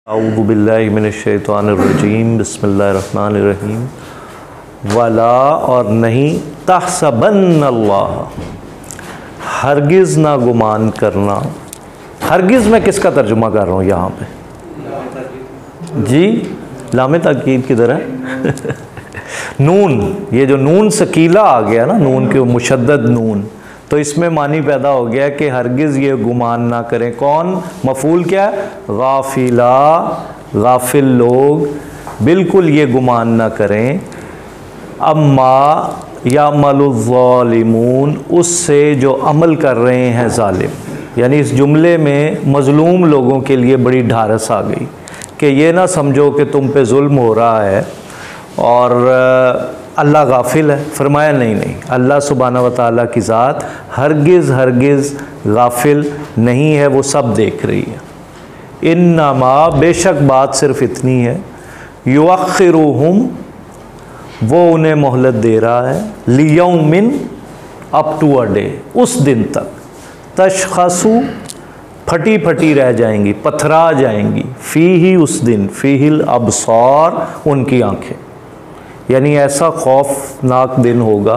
औज़ु बिल्लाहि मिनश्शैतानिर्रजीम बिस्मिल्लाहिर्रहमानिर्रहीम। वला और नहीं तहसबन्नल्लाह, हरगिज़ ना गुमान करना। हरगिज़ मैं किसका तर्जुमा कर रहा हूँ यहाँ पे? जी, लामे ताकीद किधर है? नून, ये जो नून सकीला आ गया ना, नून के मुशद्दद नून, तो इसमें मानी पैदा हो गया कि हरगिज़ ये गुमान ना करें। कौन? मफूल क्या है? गाफिला, गाफिल लोग बिल्कुल ये गुमान ना करें। अम्मा यामलुज़्ज़ालिमून, उससे जो अमल कर रहे हैं जालिम। यानी इस जुमले में मज़लूम लोगों के लिए बड़ी ढारस आ गई कि ये ना समझो कि तुम पे जुल्म हो रहा है और अल्लाह गाफिल है। फरमाया नहीं नहीं, अल्लाह सुब्हानहू व तआला की ज़ात हरगिज़ हरगिज़ गाफिल नहीं है, वो सब देख रही है। इन्नमा, बेशक बात सिर्फ इतनी है, युअख्खिरुहुम, वो उन्हें मोहलत दे रहा है, लियौमिन, अप टू अ डे, उस दिन तक, तशख़सु, फटी फटी रह जाएंगी, पथरा जाएंगी, फ़ी ही, उस दिन, फ़ीहिल अबसार, उनकी आँखें। यानी ऐसा खौफनाक दिन होगा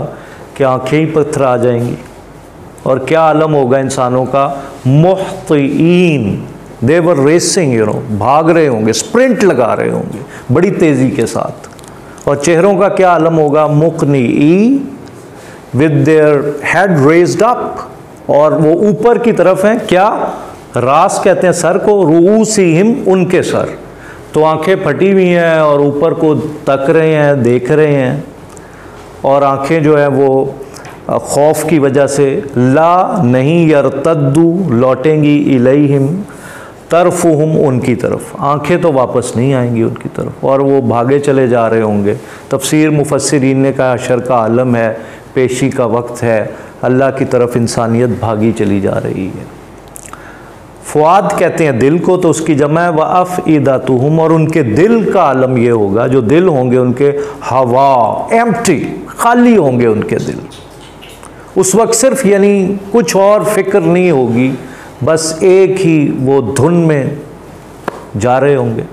कि आँखें ही पथरा जाएंगी। और क्या आलम होगा इंसानों का? मुहतीन, दे वर रेसिंग, भाग रहे होंगे, स्प्रिंट लगा रहे होंगे बड़ी तेज़ी के साथ। और चेहरों का क्या आलम होगा? मुक़नी, with their head raised up, और वो ऊपर की तरफ हैं। क्या? रास कहते हैं सर को, रूसीहिम, उनके सर। तो आंखें फटी हुई हैं और ऊपर को तक रहे हैं, देख रहे हैं, और आंखें जो है वो खौफ की वजह से, ला नहीं, यरतद्दू, लौटेंगी, इलैहिम, तरफुहुम, उनकी तरफ, आंखें तो वापस नहीं आएंगी उनकी तरफ, और वो भागे चले जा रहे होंगे। तफसीर मुफस्सिरीन ने कहा हशर का आलम है, पेशी का वक्त है, अल्लाह की तरफ इंसानियत भागी चली जा रही है। फ़ुआद कहते हैं दिल को, तो उसकी जमा है वअफ़इदतुहुम, और उनके दिल का आलम ये होगा, जो दिल होंगे उनके हवा, एम्प्टी, खाली होंगे उनके दिल उस वक्त। सिर्फ यानी कुछ और फिक्र नहीं होगी, बस एक ही वो धुन में जा रहे होंगे।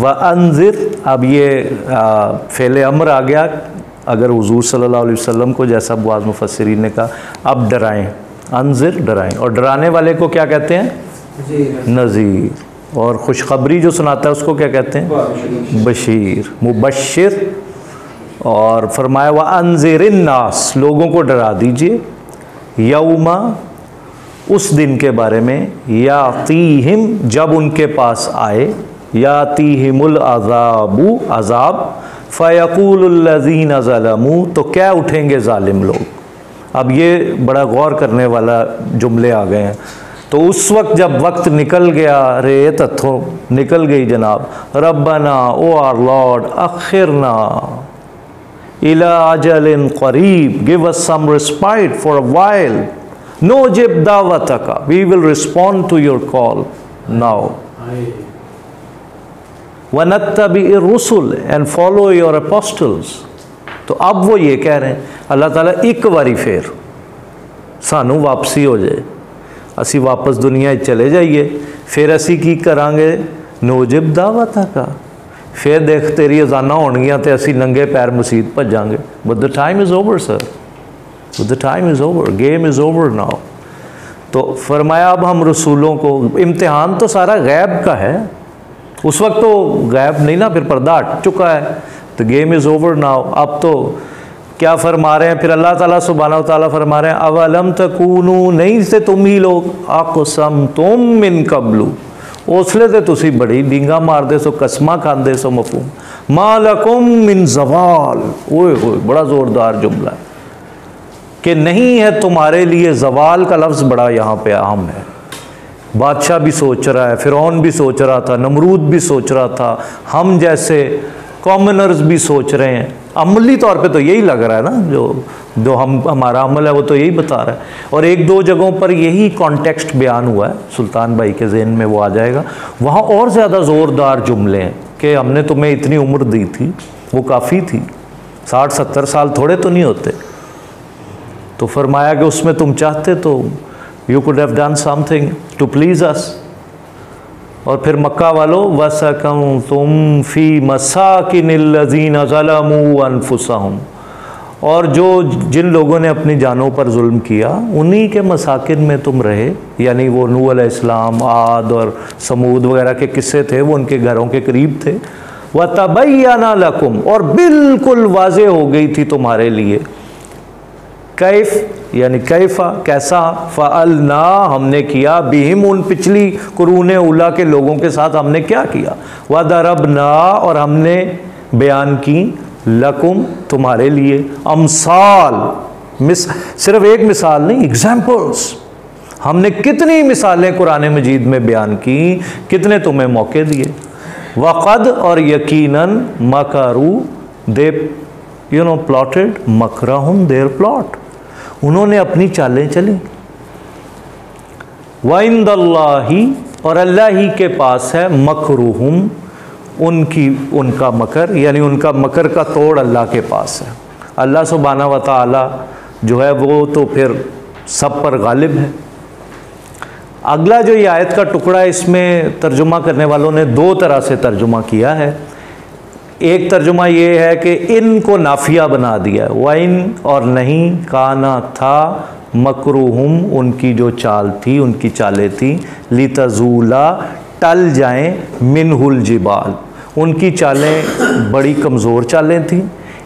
वअन्ज़िर, अब ये फ़ेल अम्र आ गया अगर हुज़ूर सल्लल्लाहु अलैहि वसल्लम को, जैसा बाज़ मुफस्सिरीन ने कहा, अब डराएं, अनज़िर, डराएं। और डराने वाले को क्या कहते हैं? नज़ीर। और खुशखबरी जो सुनाता है उसको क्या कहते हैं? बशीर, मुबश्शिर। और फरमाया व अनज़िरिन नास, लोगों को डरा दीजिए, यौमा, उस दिन के बारे में, यातीहिम, जब उनके पास आए, यातीहिमुल अज़ाबु, अज़ाब, फ़यक़ूलुल्लज़ीना ज़लमू, तो क्या उठेंगे जालिम लोग। अब ये बड़ा गौर करने वाला जुमले आ गए हैं। तो उस वक्त जब वक्त निकल गया, रे तत्थो निकल गई जनाब, रब्बना, ओ आर लॉर्ड, अखिरना इला अजलिन करीब, give us some respite for a while, नुजिब दावतका, we will respond to your call now, वनत्तबि रुसुल, एंड फॉलो योर अपोस्टल्स। तो अब वो ये कह रहे हैं, अल्लाह ताला एक बारी फिर सानू वापसी हो जाए, असी वापस दुनिया चले जाइए, फिर असी की करांगे? नूजिब दावतका, फिर देख तेरी अजाना होणगियां ते असी नंगे पैर मसीत भजांगे। But the time is over sir, the time is over, game is over now. तो फरमाया अब हम रसूलों को, इम्तिहान तो सारा गैब का है, उस वक्त तो गैब नहीं ना, फिर पर्दा हट चुका है, the game is over now. अब तो क्या फरमा रहे हैं फिर अल्लाह ताला सुब्हानहू व तआला फरमा रहे हैं, अवलम तकूनू, नहीं से तुम ही लोग, अक़सम तुम मिन कबलू, उसले ते तुसी बड़ी डींगा मारदे सो, कसमा खांदे सो, मफहूम, मा लकुम मिन ज़वाल। ओए होए, बड़ा ज़ोरदार जुमला है कि नहीं है तुम्हारे लिए, ज़वाल का लफ्ज़ बड़ा यहाँ पे अहम है। बादशाह भी सोच रहा है, फ़िरौन भी सोच रहा था, नमरूद भी सोच रहा था, हम जैसे कॉमनर्स भी सोच रहे हैं। अमली तौर पे तो यही लग रहा है ना, जो हमारा अमल है वो तो यही बता रहा है। और एक दो जगहों पर यही कॉन्टेक्स्ट बयान हुआ है, सुल्तान भाई के ज़हन में वो आ जाएगा। वहाँ और ज़्यादा ज़ोरदार जुमले हैं कि हमने तुम्हें इतनी उम्र दी थी, वो काफ़ी थी, 60-70 साल थोड़े तो नहीं होते। तो फरमाया कि उसमें तुम चाहते तो you could have done something to please us. और फिर मक्का वालों वसकम तुम फ़ी मसाकिनिल्लज़ीना ज़लमू अनफुसहुम, और जो जिन लोगों ने अपनी जानों पर जुल्म किया उन्हीं के मसाकिन में तुम रहे, यानी वो नूह अलैहिस्सलाम, आद और समूद वगैरह के किस्से थे, वो उनके घरों के करीब थे। व तबय्यना लकुम, और बिल्कुल वाज़े हो गई थी तुम्हारे लिए, कैफ यानी कैफ़ा कैसा, फ़अलना हमने किया, बिहिम उन पिछली कुरूने उला के लोगों के साथ हमने क्या किया, व दरबना और हमने बयान की, लकुम तुम्हारे लिए, अमसाल सिर्फ एक मिसाल नहीं, एग्जाम्पल्स, हमने कितनी मिसालें कुरान मजीद में बयान की, कितने तुम्हें मौके दिए। वक़द और यकीनन मकरू दे प्लॉटेड मकरहुम देयर प्लॉट, उन्होंने अपनी चालें चली। वइंदल्लाही और अल्लाह ही के पास है मकरूहुम उनका मकर, यानी उनका मकर का तोड़ अल्लाह के पास है। अल्लाह सुब्हाना व तआला जो है वो तो फिर सब पर गालिब है। अगला जो ये आयत का टुकड़ा, इसमें तर्जुमा करने वालों ने दो तरह से तर्जुमा किया है। एक तर्जुमा ये है कि इनको नाफिया बना दिया, वाइन और नहीं, काना था, मकरूहुम उनकी जो चाल थी, उनकी चालें थी, लितजूला टल जाएं, मिनहुल जिबाल, उनकी चालें बड़ी कमज़ोर चालें थीं,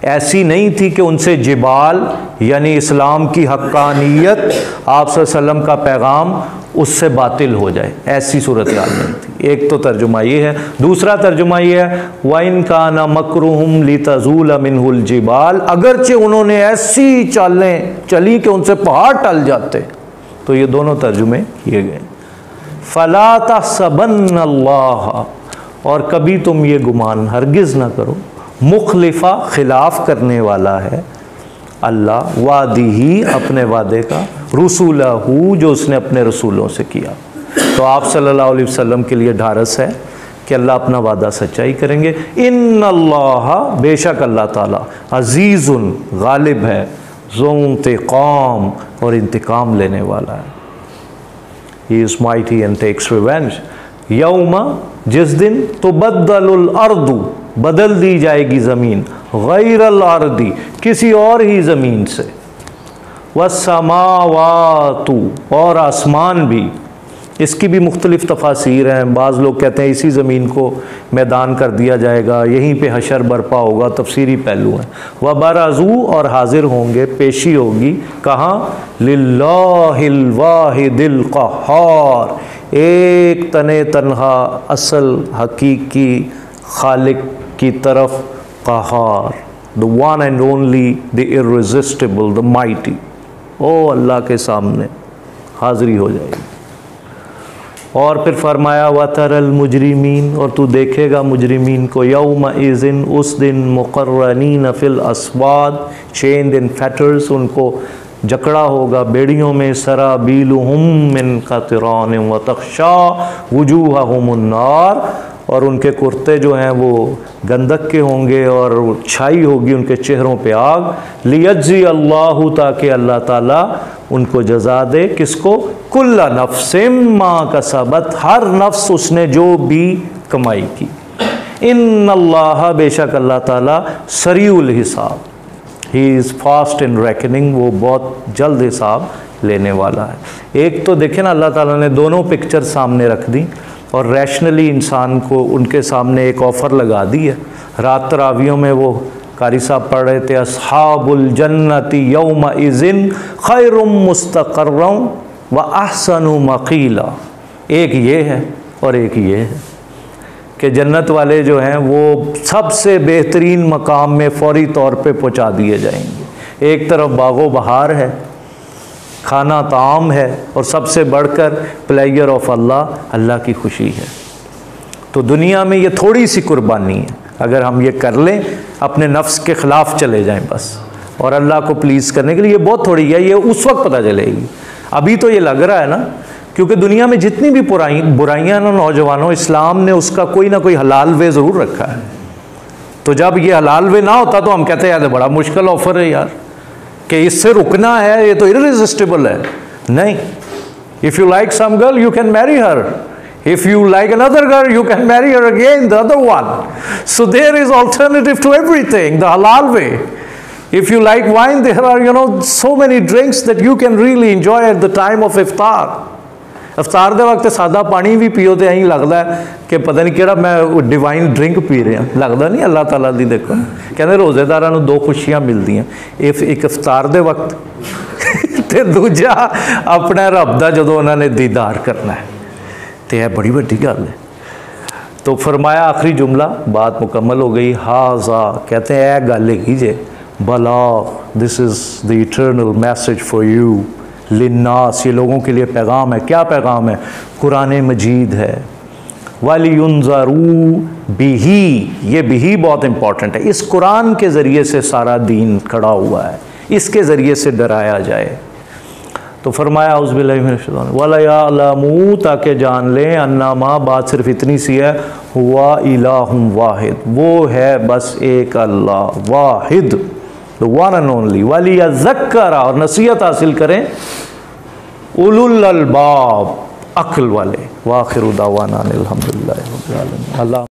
ऐसी नहीं थी कि उनसे जिबाल यानी इस्लाम की हक्कानियत, आप सल्लल्लाहु अलैहि वसल्लम का पैगाम उससे बातिल हो जाए, ऐसी सूरत हाल नहीं थी। एक तो तर्जुमा ये है। दूसरा तर्जुमा ये है, वाइन काना मकरूहुम लितज़ूला मिनहुल जिबाल, अगरचे उन्होंने ऐसी चालें चली कि उनसे पहाड़ टल जाते। तो ये दोनों तर्जुमे किए गए। फ़ला तहसबन्नल्लाह, और कभी तुम ये गुमान हरगिज़ ना करो, मुखलिफ़ा खिलाफ़ करने वाला है अल्लाह, वादिही अपने वादे का, रसूलहू जो उसने अपने रसूलों से किया। तो आप सल्लल्लाहु अलैहि वसल्लम के लिए ढारस है कि अल्लाह अपना वादा सच्चाई करेंगे। इन्नल्लाह बेशक अल्लाह ताला अज़ीज़ुन गालिब है, ज़ो इंतिक़ाम और इंतकाम लेने वाला है। He is mighty and takes revenge। यौमा जिस दिन तुबद्दलुल अर्दु बदल दी जाएगी ज़मीन, गैरल अर्दी किसी और ही ज़मीन से, वस्समावातु और आसमान भी, इसकी भी मुख्तलिफ़ तफासीर हैं। बाज़ लोग कहते हैं इसी ज़मीन को मैदान कर दिया जाएगा, यहीं पे हशर बरपा होगा, तफसीरी पहलू हैं। व बराज़ू और हाजिर होंगे, पेशी होगी, कहाँ, लिल्लाहिल वाहिदिल क़हार, एक तने तन्हा असल हकीकी खालिक की तरफ, क़हार the one and only, the irresistible, the mighty, ओ अल्लाह के सामने हाज़िरी हो जाएगी। और फिर फरमाया वतरल मुजरिमीन, और तू देखेगा मुजरिमीन को, यौम इज़िन उस दिन, मुक़र्रनीन फ़िल अस्वाद चेन्ड इन फेटर्स, उनको जकड़ा होगा बेड़ियों में, सराबीलुहुम मिन क़तरान व तख़शा वुजूहहुमुन नार, और उनके कुर्ते जो हैं वो गंधक के होंगे और छाई होगी उनके चेहरों पे आग। लियज्ज़ी अल्लाहु, ताकि अल्लाह ताला उनको जज़ा दे, किसको, कुल्ला नफ्सिम मा कसबत, हर नफ्स उसने जो भी कमाई की। इन्नल्लाह बेशक अल्लाह ताला सरीउल हिसाब, he is fast in reckoning, वो बहुत जल्द हिसाब लेने वाला है। एक तो देखें ना, अल्लाह ताला ने दोनों पिक्चर सामने रख दी और रैशनली इंसान को उनके सामने एक ऑफ़र लगा दी है। रात तरावियों में वो कारी साहब पढ़ रहे थे, अस्हाबुल जन्नति यौमा इज़िन खैरुम मुस्तक़र्रम व अहसनु मक़ीला, एक ये है और एक ये है कि जन्नत वाले जो हैं वो सबसे बेहतरीन मकाम में फ़ौरी तौर पे पहुंचा दिए जाएंगे। एक तरफ बागो बहार है, खाना ताम है, और सबसे बढ़कर प्लेयर ऑफ अल्लाह, अल्लाह की खुशी है। तो दुनिया में ये थोड़ी सी कुर्बानी है, अगर हम ये कर लें, अपने नफ्स के ख़िलाफ़ चले जाएं बस, और अल्लाह को प्लीज़ करने के लिए, ये बहुत थोड़ी है, ये उस वक्त पता चलेगी। अभी तो ये लग रहा है ना, क्योंकि दुनिया में जितनी भी बुराइयाँ ना नौजवानों, इस्लाम ने उसका कोई ना कोई हलाल वे ज़रूर रखा है। तो जब ये हलाल वे ना होता तो हम कहते हैं यार बड़ा मुश्किल ऑफ़र है यार, कि इससे रुकना है, ये तो इररेसिस्टिबल है। नहीं, if you like some girl you can marry her, If you like another girl, you can marry her again, the other one. So there is alternative to everything, the halal way. If you like wine, there are, so many drinks that you can really enjoy at the time of iftar. इफ्तार के वक्त सादा पानी भी पियो तो यही लगता है कि पता नहीं केड़ा मैं डिवाइन ड्रिंक पी रहा, लगता नहीं अल्लाह ताला दी। देखो कहते रोज़ेदारां नूं दो खुशियां मिलदियां, एक इफ्तार के वक्त ते दूजा अपने रब दा जदों उन्होंने दीदार करना है, तो यह बड़ी वड्डी गल है। तो फरमाया आखिरी जुमला, बात मुकम्मल हो गई। हाजा कहते हैं यह गल हैगी जे बला, this is the eternal message for you लिन्नास, ये लोगों के लिए पैगाम है। क्या पैगाम है? कुरान मजीद है। वलियुनज़रू बिही, ये बिही बहुत इंपॉर्टेंट है। इस कुरान के ज़रिए से सारा दीन खड़ा हुआ है, इसके ज़रिए से डराया जाए। तो फरमाया औज़ुबिल्लाहि मिनश शैतानिर रजीम, वलयअलमू, ताकि जान लें, अन्नमा, बात सिर्फ इतनी सी है, हुवा इलाहुम वाहिद, वो है बस एक अल्लाह वाहिद, द वन एंड ओनली। वलियज़क्करा, और नसीहत हासिल करें उलुल अलबाब, अक्ल वाले। वाखिरु दावाना अनिल हम्दुलिल्लाहि रब्बिल आलमीन। अल्लाह